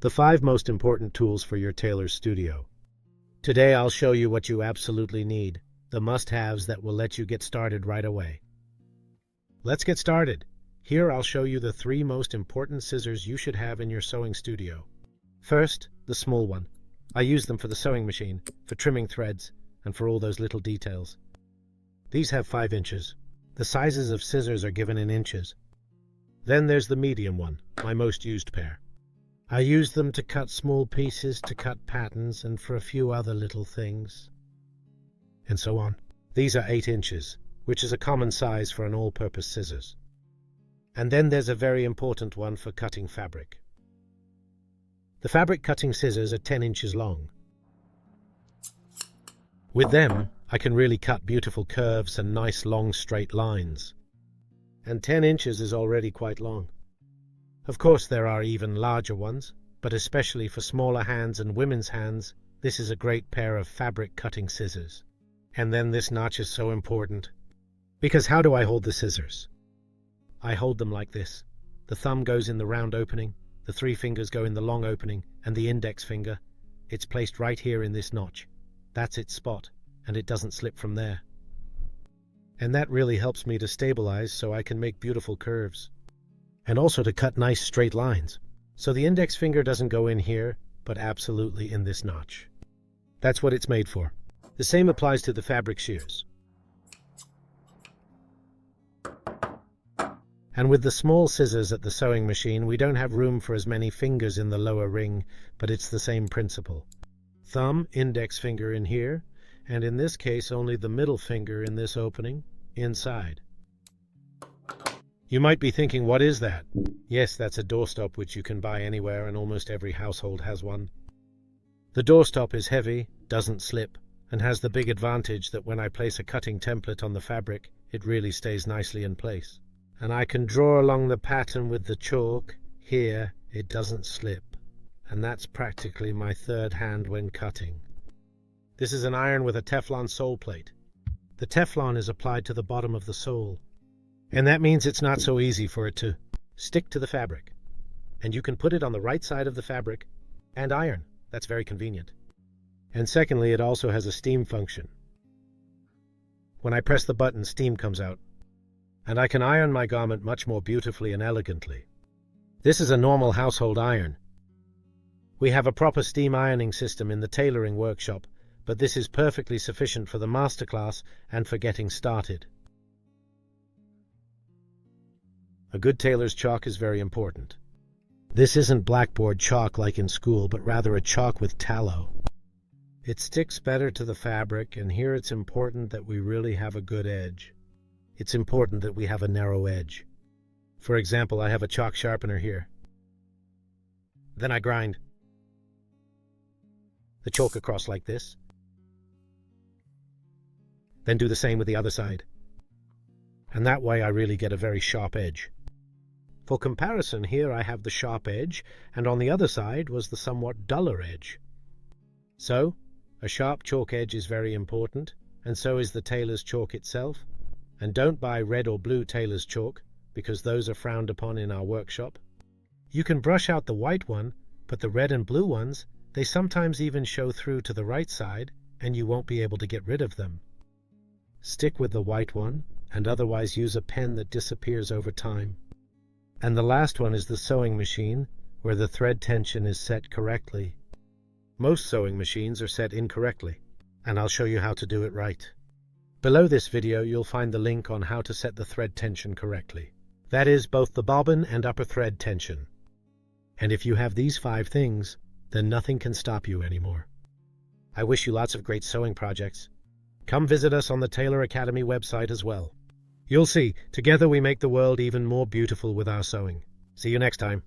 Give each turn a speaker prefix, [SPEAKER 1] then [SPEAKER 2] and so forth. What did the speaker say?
[SPEAKER 1] The 5 most important tools for your tailor's studio. Today I'll show you what you absolutely need, the must-haves that will let you get started right away. Let's get started. Here I'll show you the 3 most important scissors you should have in your sewing studio. First, the small one. I use them for the sewing machine, for trimming threads, and for all those little details. These have 5 inches. The sizes of scissors are given in inches. Then there's the medium one, my most used pair. I use them to cut small pieces, to cut patterns, and for a few other little things. And so on. These are 8 inches, which is a common size for an all-purpose scissors. And then there's a very important one for cutting fabric. The fabric cutting scissors are 10 inches long. With them, I can really cut beautiful curves and nice long straight lines. And 10 inches is already quite long. Of course, there are even larger ones, but especially for smaller hands and women's hands, this is a great pair of fabric cutting scissors. And then this notch is so important. Because how do I hold the scissors? I hold them like this. The thumb goes in the round opening, the 3 fingers go in the long opening, and the index finger, it's placed right here in this notch. That's its spot, and it doesn't slip from there. And that really helps me to stabilize so I can make beautiful curves. And also to cut nice straight lines. So the index finger doesn't go in here, but absolutely in this notch. That's what it's made for. The same applies to the fabric shears. And with the small scissors at the sewing machine, we don't have room for as many fingers in the lower ring, but it's the same principle. Thumb, index finger in here, and in this case only the middle finger in this opening, inside. You might be thinking, what is that? Yes, that's a doorstop which you can buy anywhere, and almost every household has one. The doorstop is heavy, doesn't slip, and has the big advantage that when I place a cutting template on the fabric, it really stays nicely in place. And I can draw along the pattern with the chalk. Here, it doesn't slip. And that's practically my third hand when cutting. This is an iron with a Teflon sole plate. The Teflon is applied to the bottom of the sole. And that means it's not so easy for it to stick to the fabric. And you can put it on the right side of the fabric and iron. That's very convenient. And secondly, it also has a steam function. When I press the button, steam comes out. And I can iron my garment much more beautifully and elegantly. This is a normal household iron. We have a proper steam ironing system in the tailoring workshop, but this is perfectly sufficient for the Masterclass and for getting started. A good tailor's chalk is very important. This isn't blackboard chalk like in school, but rather a chalk with tallow. It sticks better to the fabric, and here it's important that we really have a good edge. It's important that we have a narrow edge. For example, I have a chalk sharpener here. Then I grind the chalk across like this. Then do the same with the other side. And that way I really get a very sharp edge. For comparison, here I have the sharp edge, and on the other side was the somewhat duller edge. So, a sharp chalk edge is very important, and so is the tailor's chalk itself. And don't buy red or blue tailor's chalk, because those are frowned upon in our workshop. You can brush out the white one, but the red and blue ones, they sometimes even show through to the right side, and you won't be able to get rid of them. Stick with the white one, and otherwise use a pen that disappears over time. And the last one is the sewing machine, where the thread tension is set correctly. Most sewing machines are set incorrectly, and I'll show you how to do it right. Below this video, you'll find the link on how to set the thread tension correctly. That is, both the bobbin and upper thread tension. And if you have these 5 things, then nothing can stop you anymore. I wish you lots of great sewing projects. Come visit us on the Tailor Academy website as well. You'll see, together we make the world even more beautiful with our sewing. See you next time.